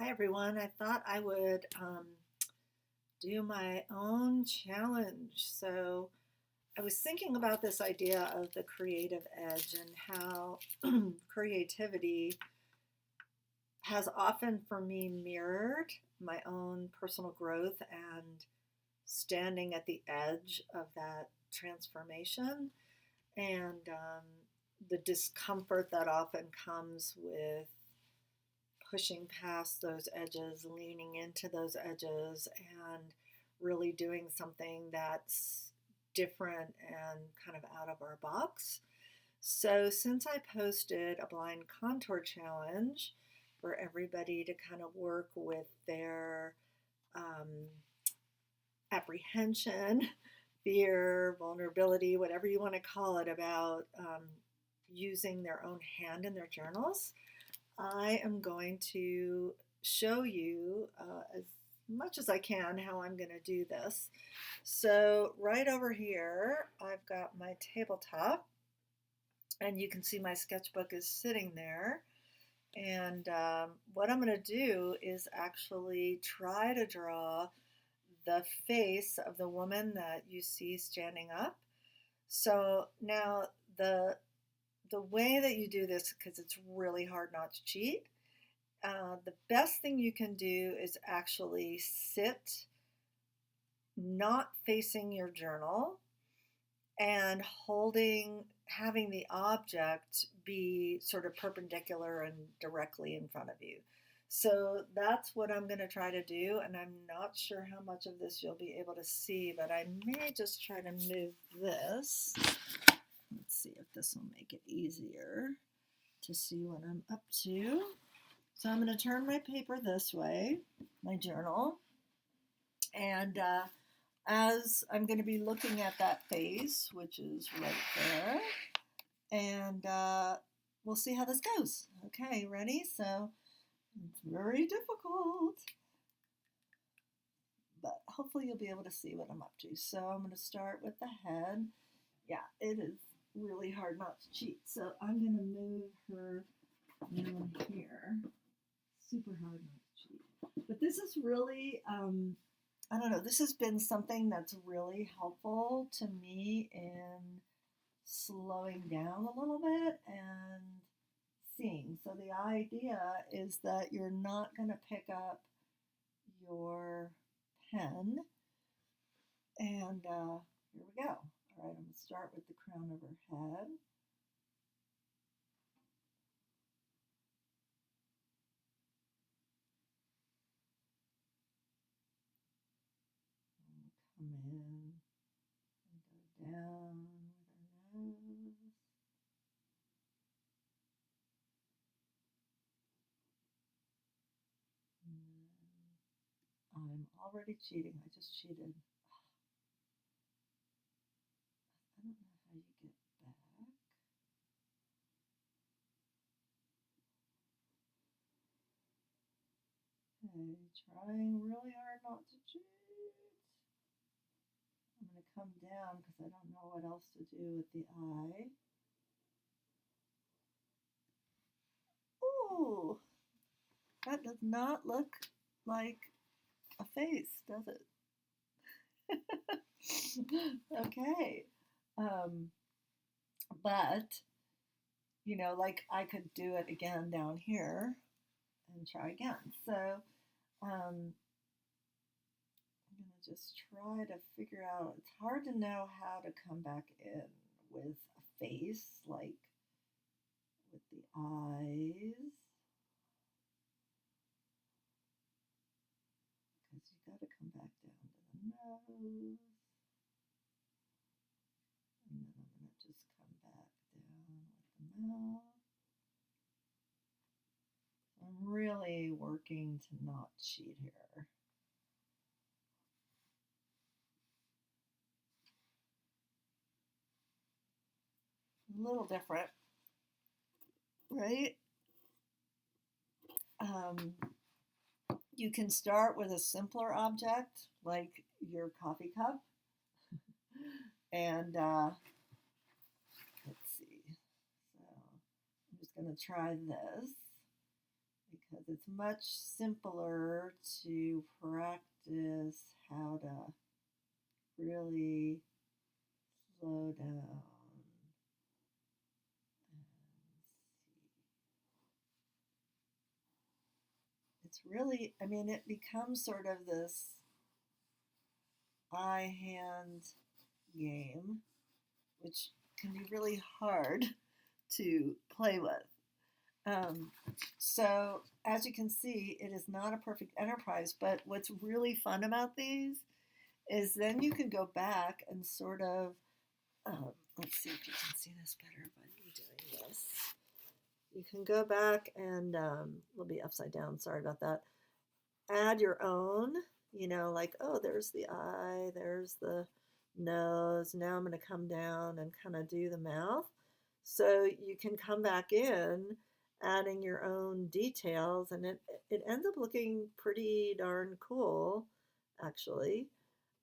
Hi everyone. I thought I would do my own challenge. So I was thinking about this idea of the creative edge and how creativity has often for me mirrored my own personal growth and standing at the edge of that transformation and the discomfort that often comes with pushing past those edges, leaning into those edges, and really doing something that's different and kind of out of our box. So, since I posted a blind contour challenge for everybody to kind of work with their um, apprehension, fear, vulnerability, whatever you want to call it, about using their own hand in their journals, I am going to show you as much as I can how I'm going to do this. So right over here, I've got my tabletop, and you can see my sketchbook is sitting there. And what I'm going to do is actually try to draw the face of the woman that you see standing up. So now the way that you do this, because it's really hard not to cheat, the best thing you can do is actually sit not facing your journal and having the object be sort of perpendicular and directly in front of you. So that's what I'm going to try to do, and I'm not sure how much of this you'll be able to see, but I may just try to move this. Let's see if this will make it easier to see what I'm up to. So I'm going to turn my paper this way, my journal, and as I'm going to be looking at that face, which is right there, and we'll see how this goes. Okay, ready? So it's very difficult, but hopefully you'll be able to see what I'm up to. So I'm going to start with the head. Yeah, it is really hard not to cheat. So I'm going to move her down here. Super hard not to cheat. But this is really, I don't know, this has been something that's really helpful to me in slowing down a little bit and seeing. So the idea is that you're not going to pick up your pen, and here we go. All right, I'm going to start with the crown of her head. Come in and go down with her nose. And I'm already cheating. I just cheated. I don't know how you get back. Okay, trying really hard not to cheat. I'm going to come down because I don't know what else to do with the eye. Ooh, that does not look like a face, does it? Okay. Um, but, you know, like I could do it again down here and try again. So I'm going to just try to figure out, it's hard to know how to come back in with a face, like with the eyes. Because you got to come back down to the nose. And then I'm going to just come back down with the mouth. I'm really working to not cheat here. A little different, right? Um, you can start with a simpler object like your coffee cup. And let's see. So I'm just going to try this because it's much simpler to practice how to really slow down. It's really, I mean, it becomes sort of this eye hand game, which can be really hard to play with. Um, so, as you can see, it is not a perfect enterprise, but what's really fun about these is then you can go back and sort of, let's see if you can see this better by me doing this. You can go back and, it'll be upside down, sorry about that, add your own, you know, like, oh, there's the eye, there's the nose, now I'm going to come down and kind of do the mouth. So you can come back in adding your own details, and it ends up looking pretty darn cool, actually.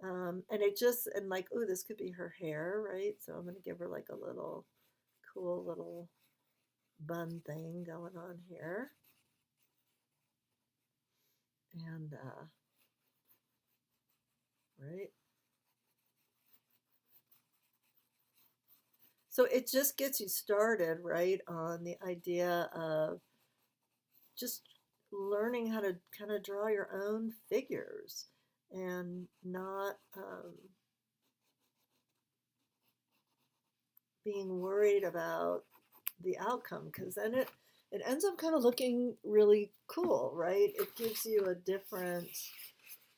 And it just, and like, oh, this could be her hair, right? So I'm going to give her like a little cool little bun thing going on here. And, right? So it just gets you started, right, on the idea of just learning how to kind of draw your own figures and not being worried about the outcome, because then it ends up kind of looking really cool, right? It gives you a different,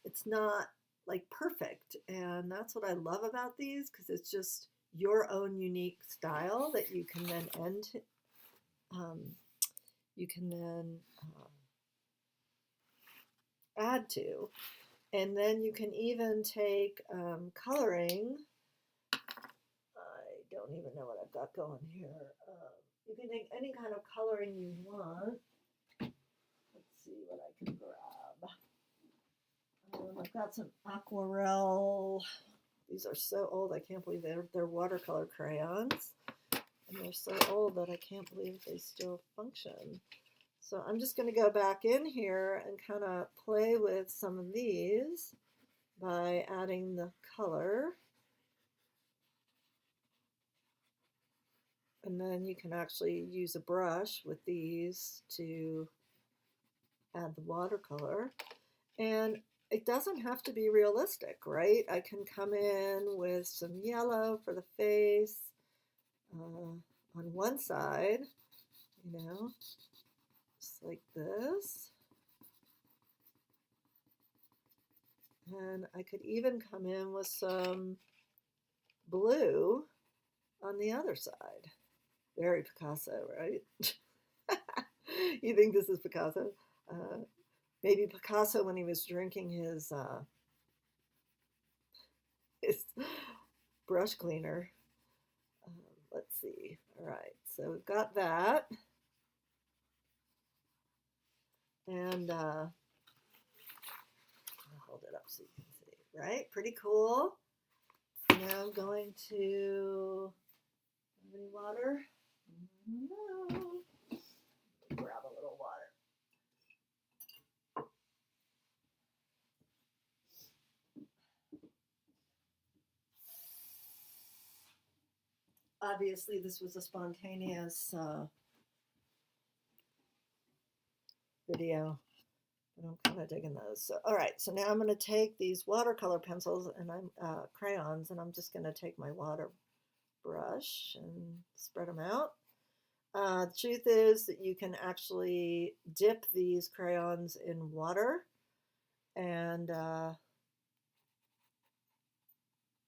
it's not like perfect, and that's what I love about these, because it's just your own unique style that you can then um, you can then add to, and then you can even take coloring. I don't even know what I've got going here. You can take any kind of coloring you want. Let's see what I can grab. I've got some aquarelle. These are so old, I can't believe they're watercolor crayons. And they're so old that I can't believe they still function. So I'm just going to go back in here and kind of play with some of these by adding the color. And then you can actually use a brush with these to add the watercolor. And it doesn't have to be realistic, right? I can come in with some yellow for the face on one side, you know, just like this. And I could even come in with some blue on the other side. Very Picasso, right? You think this is Picasso? Maybe Picasso when he was drinking his brush cleaner. Let's see. All right, so we've got that. And I'll hold it up so you can see, right? Pretty cool. Now I'm going to, any water? No. Grab a little water. Obviously, this was a spontaneous video, but I'm kind of digging those. So, all right, so now I'm going to take these watercolor pencils and I'm crayons, and I'm just going to take my water brush and spread them out. The truth is that you can actually dip these crayons in water, and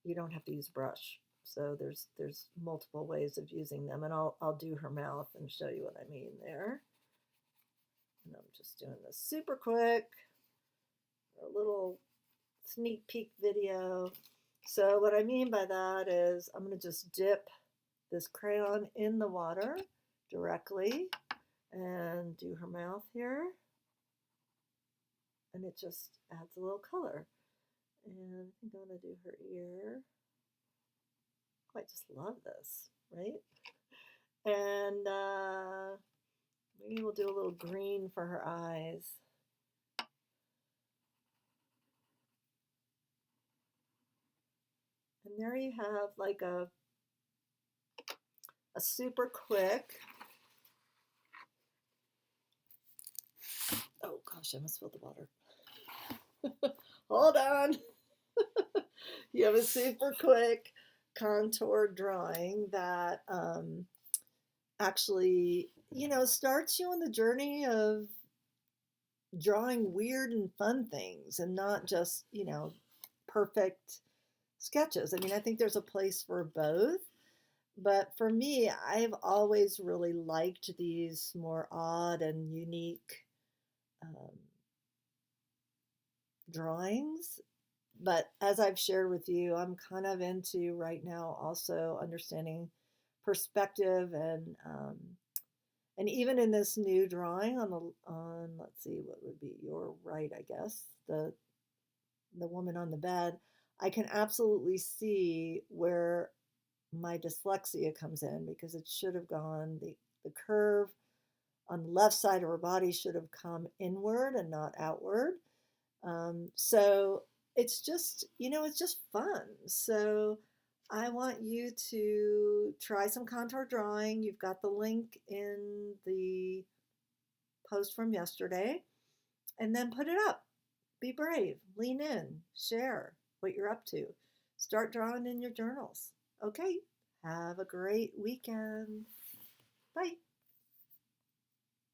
you don't have to use a brush. So there's multiple ways of using them, and I'll do her mouth and show you what I mean there. And I'm just doing this super quick, a little sneak peek video. So what I mean by that is I'm going to just dip this crayon in the water directly and do her mouth here, and it just adds a little color. And I think I'm going to do her ear. Oh, I just love this, right? And Maybe we'll do a little green for her eyes. And there you have like a super quick, oh gosh, I almost spilled the water. Hold on. You have a super quick contour drawing that actually, starts you on the journey of drawing weird and fun things and not just, perfect sketches. I mean, I think there's a place for both. But for me, I've always really liked these more odd and unique um, drawings. But as I've shared with you, I'm kind of into right now also understanding perspective and even in this new drawing on let's see what would be your right, I guess, the woman on the bed, I can absolutely see where my dyslexia comes in because it should have gone the curve on the left side of her body should have come inward and not outward. So it's just fun. So I want you to try some contour drawing. You've got the link in the post from yesterday, and then put it up. Be brave, lean in, share what you're up to. Start drawing in your journals. Okay, have a great weekend. Bye.